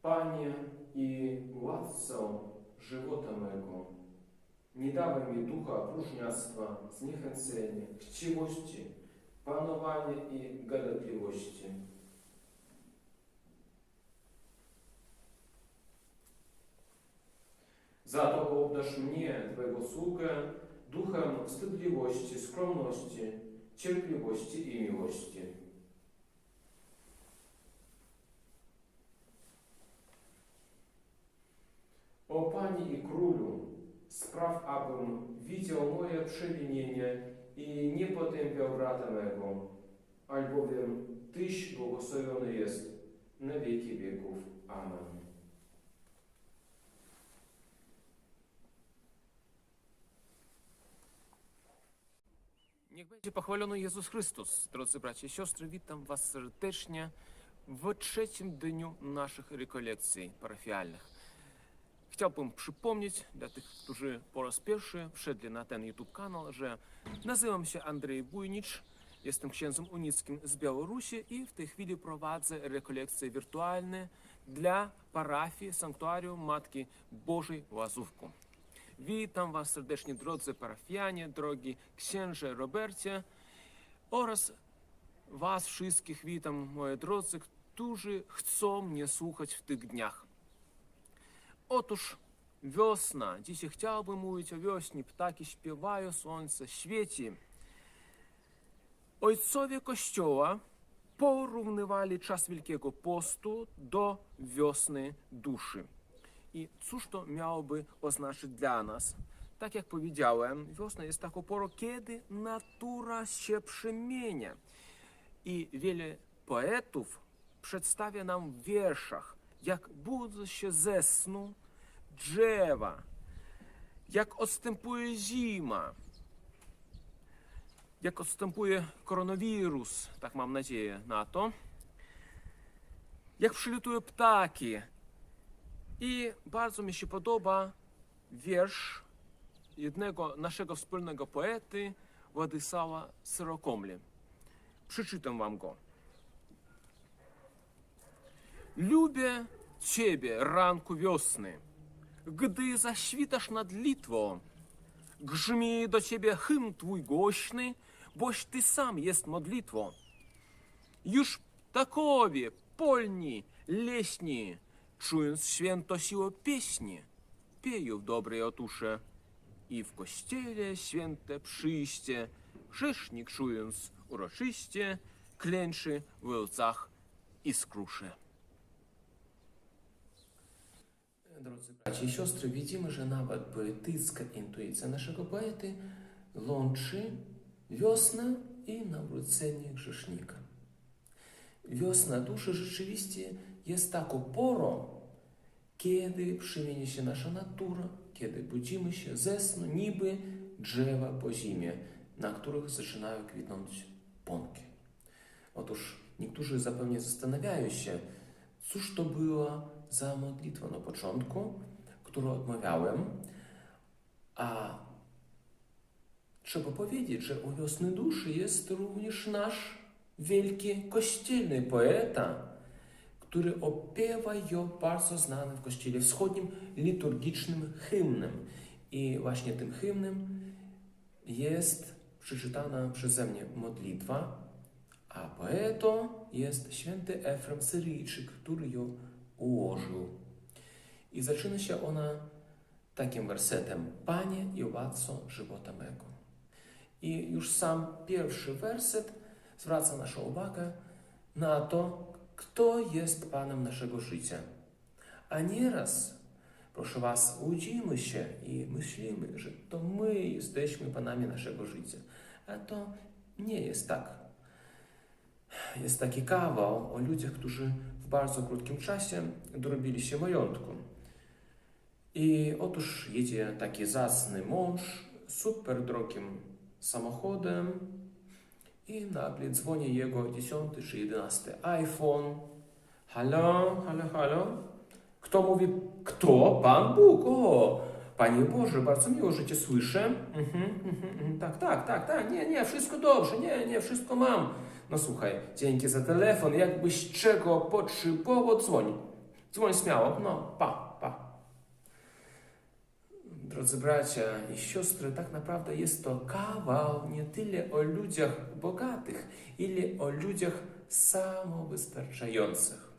Panie i Władco żywota mego, nie dawaj mi ducha próżniactwa, zniechęcenia, chciwości, panowania i gadatliwości. Za to obdarz mnie, Twojego sługę, duchem wstydliwości, skromności, cierpliwości i miłości. O Panie i Królu, spraw, abym widział moje przewinienie i nie potępiał brata mego, albowiem Tyś błogosławiony jest na wieki wieków. Amen. Niech będzie pochwalony Jezus Chrystus. Drodzy bracia i siostry, witam Was serdecznie w trzecim dniu naszych rekolekcji parafialnych. Chciałbym przypomnieć dla tych, którzy po raz pierwszy wszedli na ten YouTube kanał, że nazywam się Andrzej Bujnicz, jestem księdzem unickim z Białorusi i w tej chwili prowadzę rekolekcje wirtualne dla parafii Sanktuarium Matki Bożej w Łazówku. Witam Was serdecznie, drodzy parafianie, drogi księże Robercie oraz Was wszystkich witam, moi drodzy, którzy chcą mnie słuchać w tych dniach. Otóż wiosna. Dzisiaj chciałbym mówić o wiośnie. Ptaki śpiewają, słońce świeci. Ojcowie Kościoła porównywali czas Wielkiego Postu do wiosny duszy. I cóż to miałoby oznaczyć dla nas? Tak jak powiedziałem, wiosna jest taką porą, kiedy natura się przemienia. I wiele poetów przedstawia nam w wierszach, jak budzą się ze snu drzewa, jak odstępuje zima, jak odstępuje koronawirus, tak mam nadzieję na to, jak przylatują ptaki. I bardzo mi się podoba wiersz jednego naszego wspólnego poety, Władysława Syrokomli. Przeczytam wam go. Lubię Ciebie, ranku wiosny, gdy zaświtasz nad Litwą. Grzmi do Ciebie hymn Twój głośny, boś Ty sam jest modlitwą. Już ptakowie, polni, leśni, czując święto siłę pieśni, pieją w dobrej otusze. I w kościele święte przyjście, grzesznik czując uroczyście, klęczy w łzach i skruszy. Drodzy bracia i siostry, widzimy, że nawet poetycka intuicja naszego poety łączy wiosnę i nawrócenie grzesznika. Wiosna duszy rzeczywiście jest taką porą, kiedy przemieni się nasza natura, kiedy budzimy się ze snu, niby drzewa po zimie, na których zaczynają kwitnąć pąki. Otóż niektórzy zapewne zastanawiają się, cóż to była za modlitwa na początku, którą odmawiałem, a trzeba powiedzieć, że u wiosny duszy jest również nasz wielki kościelny poeta, który opiewa ją bardzo znanym w kościele wschodnim liturgicznym hymnem. I właśnie tym hymnem jest przeczytana przeze mnie modlitwa, a poetą jest święty Efrem Syryjczyk, który ją ułożył. I zaczyna się ona takim wersetem: Panie i Władco żywota mego. I już sam pierwszy werset zwraca naszą uwagę na to, kto jest Panem naszego życia. A nieraz, proszę Was, łudzimy się i myślimy, że to my jesteśmy Panami naszego życia. A to nie jest tak. Jest taki kawał o ludziach, którzy w bardzo krótkim czasie dorobili się majątku. I otóż jedzie taki zacny mąż super drogim samochodem i nagle dzwoni jego 10 czy 11 iPhone. Halo, halo, halo? Kto mówi? Kto? Pan Bóg. O, Panie Boże, bardzo miło, że Cię słyszę. Tak. Nie, wszystko dobrze. Nie, wszystko mam. No słuchaj, dzięki za telefon. Jakbyś czego potrzebował, dzwoń. Dzwoń śmiało, no, pa. Drodzy bracia i siostry, tak naprawdę jest to kawał nie tyle o ludziach bogatych, ile o ludziach samowystarczających.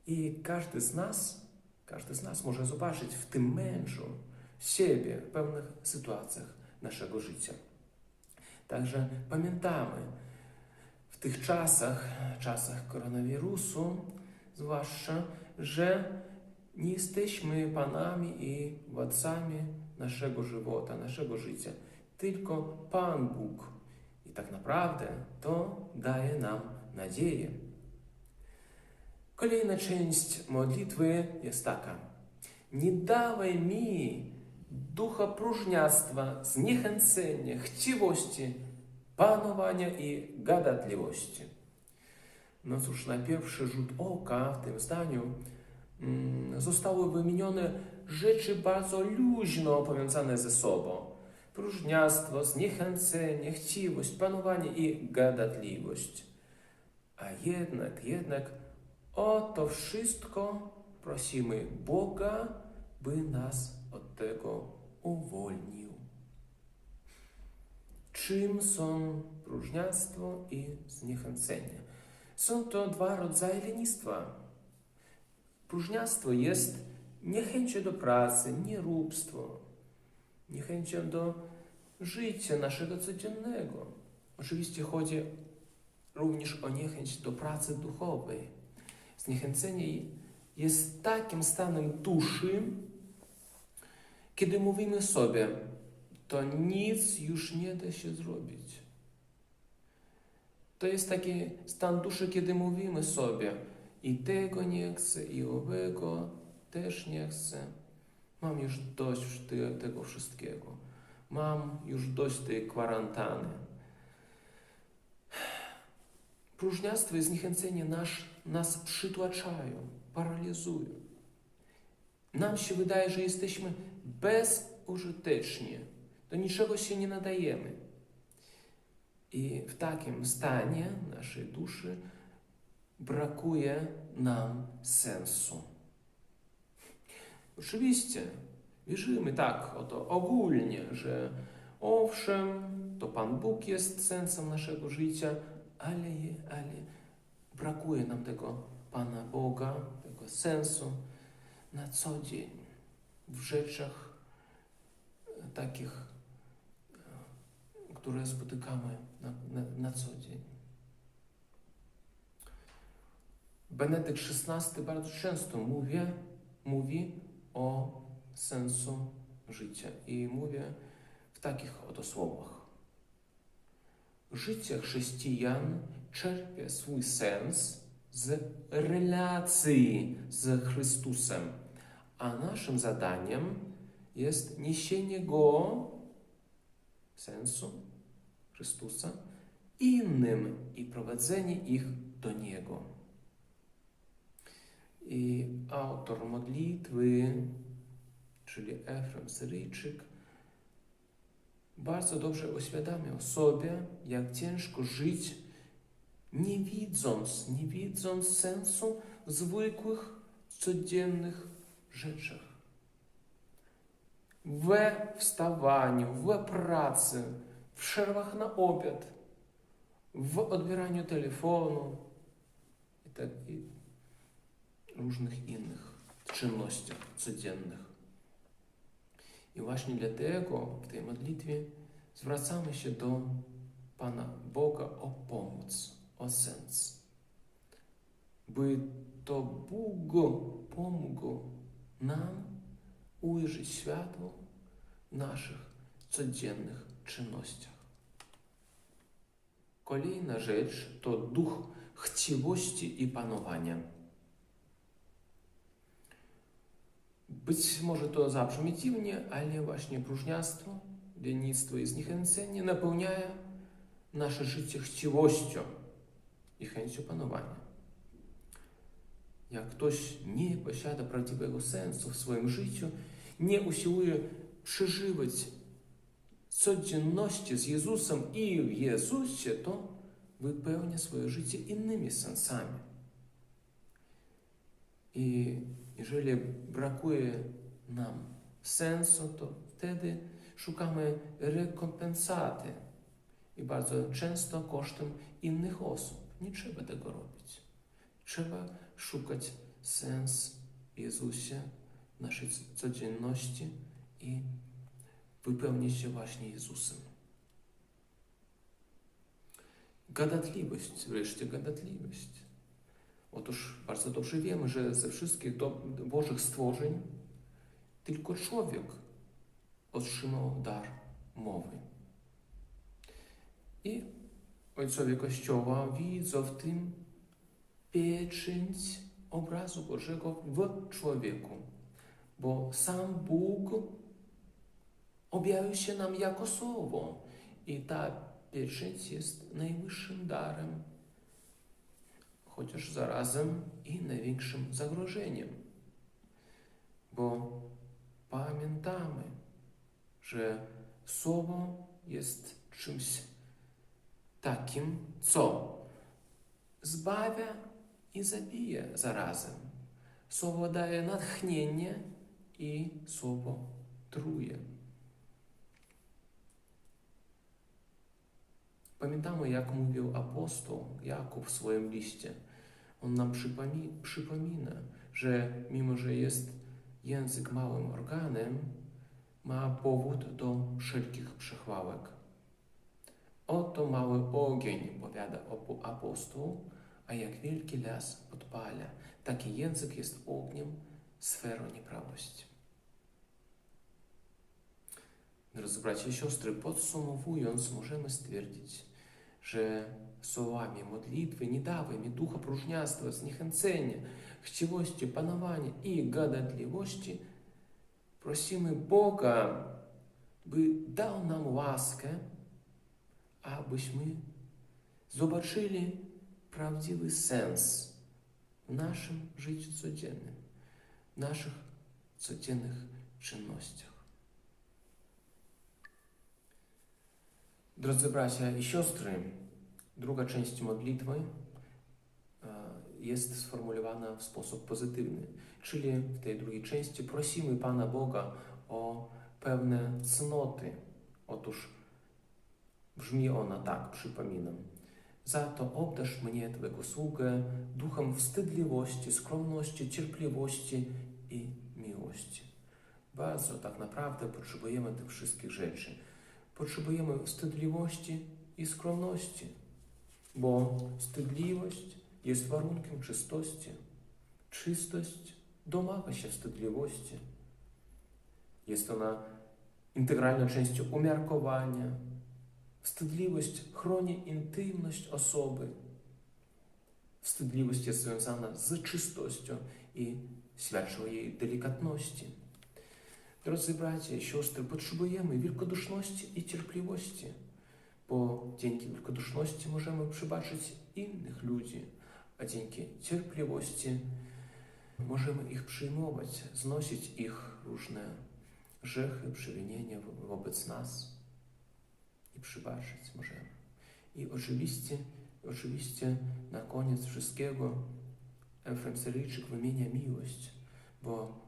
I każdy z nas może zobaczyć w tym mężu siebie w pewnych sytuacjach naszego życia. Także pamiętamy, w tych czasach koronawirusu zwłaszcza, że nie jesteśmy panami i władcami naszego żywota, naszego życia, tylko Pan Bóg. I tak naprawdę to daje nam nadzieję. Kolejna część modlitwy jest taka. Nie dawaj mi ducha próżniactwa, zniechęcenia, chciwości, panowania i gadatliwości. No cóż, na pierwszy rzut oka w tym zdaniu zostały wymienione rzeczy bardzo luźno powiązane ze sobą. Próżniactwo, zniechęcenie, chciwość, panowanie i gadatliwość. A jednak o to wszystko prosimy Boga, by nas od tego uwolnił. Czym są próżniactwo i zniechęcenie? Są to dwa rodzaje lenistwa. Próżniactwo jest niechęcią do pracy, nieróbstwo, niechęcią do życia naszego codziennego. Oczywiście chodzi również o niechęć do pracy duchowej. Zniechęcenie jest takim stanem duszy, kiedy mówimy sobie, to nic już nie da się zrobić. To jest taki stan duszy, kiedy mówimy sobie, i tego nie chcę, i owego też nie chcę. Mam już dość tego wszystkiego. Mam już dość tej kwarantanny. Próżniactwo i zniechęcenie nas przytłaczają, paraliżują. Nam się wydaje, że jesteśmy bezużyteczni. Do niczego się nie nadajemy. I w takim stanie naszej duszy brakuje nam sensu. Oczywiście wierzymy tak oto ogólnie, że owszem, to Pan Bóg jest sensem naszego życia, ale brakuje nam tego Pana Boga, tego sensu na co dzień, w rzeczach takich, które spotykamy na co dzień. Benedykt XVI bardzo często mówi o sensu życia i mówię w takich oto słowach. Życie chrześcijan czerpie swój sens z relacji z Chrystusem, a naszym zadaniem jest niesienie Go, sensu Chrystusa, innym i prowadzenie ich do Niego. I autor modlitwy, czyli Efrem Syryjczyk, bardzo dobrze uświadamiał sobie, jak ciężko żyć, nie widząc sensu w zwykłych, codziennych rzeczach. We wstawaniu, w pracy, w przerwach na obiad, w odbieraniu telefonu i różnych innych czynnościach codziennych. I właśnie dlatego w tej modlitwie zwracamy się do Pana Boga o pomoc, o sens. By to Bóg pomógł nam ujrzeć światło w naszych codziennych czynnościach. Kolejna rzecz to duch chciwości i panowania. Być może to zabrzmi dziwnie, ale właśnie próżniactwo, lenistwo i zniechęcenie napełniają nasze życie chciwością i chęcią panowania. Jak ktoś nie posiada prawdziwego sensu w swoim życiu, nie usiłuje przeżywać codzienności z Jezusem i w Jezusie, to wypełnia swoje życie innymi sensami. I jeżeli brakuje nam sensu, to wtedy szukamy rekompensaty. I bardzo często kosztem innych osób. Nie trzeba tego robić. Trzeba szukać sens w Jezusie, w naszej codzienności i wypełnić się właśnie Jezusem. Gadatliwość, wreszcie gadatliwość. Otóż bardzo dobrze wiemy, że ze wszystkich Bożych stworzeń tylko człowiek otrzymał dar mowy. I ojcowie Kościoła widzą w tym pieczęć obrazu Bożego w człowieku, bo sam Bóg objawił się nam jako Słowo i ta pieczęć jest najwyższym darem, chociaż zarazem i największym zagrożeniem, bo pamiętamy, że Słowo jest czymś takim, co zbawia i zabija zarazem. Słowo daje natchnienie i Słowo truje. Pamiętamy, jak mówił apostoł Jakub w swoim liście. On nam przypomina, że mimo, że jest język małym organem, ma powód do wszelkich przechwałek. Oto mały ogień, powiada apostoł, a jak wielki las podpala. Taki język jest ogniem, sferą nieprawości. Drodzy bracia i siostry, podsumowując, możemy stwierdzić, że słowami modlitwy nie dawaj mi ducha próżniactwa, zniechęcenia, chciwości, panowania i gadatliwości prosimy Boga, by dał nam łaskę, abyśmy zobaczyli prawdziwy sens w naszym życiu codziennym, w naszych codziennych czynnościach. Drodzy bracia i siostry, druga część modlitwy jest sformułowana w sposób pozytywny, czyli w tej drugiej części prosimy Pana Boga o pewne cnoty. Otóż brzmi ona tak, przypominam. Za to obdarz mnie, Twego sługę, duchem wstydliwości, skromności, cierpliwości i miłości. Bardzo tak naprawdę potrzebujemy tych wszystkich rzeczy. Potrzebujemy wstydliwości i skromności, bo wstydliwość jest warunkiem czystości. Czystość domaga się wstydliwości. Jest ona integralną częścią umiarkowania. Wstydliwość chroni intymność osoby. Wstydliwość jest związana z czystością i świadczy o jej delikatności. Drodzy bracia i siostry, potrzebujemy wielkoduszności i cierpliwości, bo dzięki wielkoduszności możemy przebaczyć innych ludzi, a dzięki cierpliwości możemy ich przyjmować, znosić ich różne grzechy, przewinienia wobec nas i przebaczyć możemy. I oczywiście na koniec wszystkiego Efrem Syryjczyk wymienia miłość, bo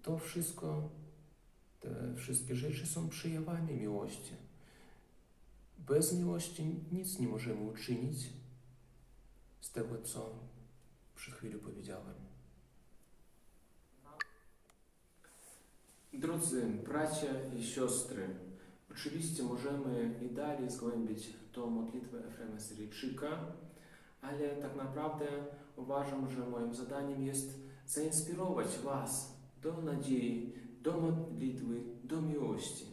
to wszystko, te wszystkie rzeczy są przejawami miłości. Bez miłości nic nie możemy uczynić z tego, co przed chwilą powiedziałem. Drodzy bracia i siostry, oczywiście możemy i dalej zgłębić tą modlitwę Efrema Syryjczyka, ale tak naprawdę uważam, że moim zadaniem jest zainspirować Was do nadziei, do modlitwy, do miłości.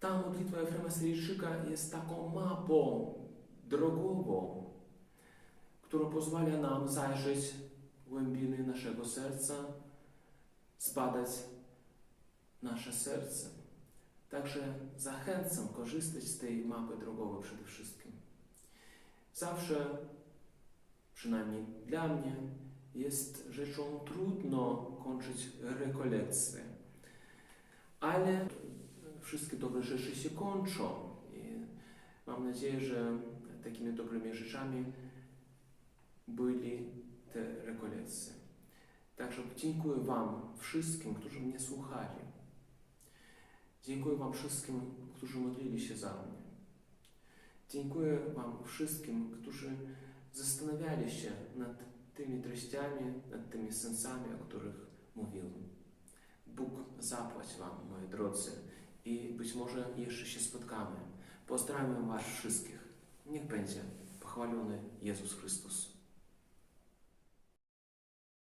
Ta modlitwa Efrema Syryjczyka jest taką mapą drogową, która pozwala nam zajrzeć w głębiny naszego serca, zbadać nasze serce. Także zachęcam korzystać z tej mapy drogowej przede wszystkim. Zawsze, przynajmniej dla mnie, jest rzeczą trudno kończyć rekolekcje, ale wszystkie dobre rzeczy się kończą i mam nadzieję, że takimi dobrymi rzeczami byli te rekolekcje. Także dziękuję Wam wszystkim, którzy mnie słuchali. Dziękuję Wam wszystkim, którzy modlili się za mnie. Dziękuję Wam wszystkim, którzy zastanawiali się nad tymi treściami, nad tymi sensami, o których mówiłem. Bóg zapłać Wam, moi drodzy, i być może jeszcze się spotkamy. Pozdrawiam Was wszystkich. Niech będzie pochwalony Jezus Chrystus.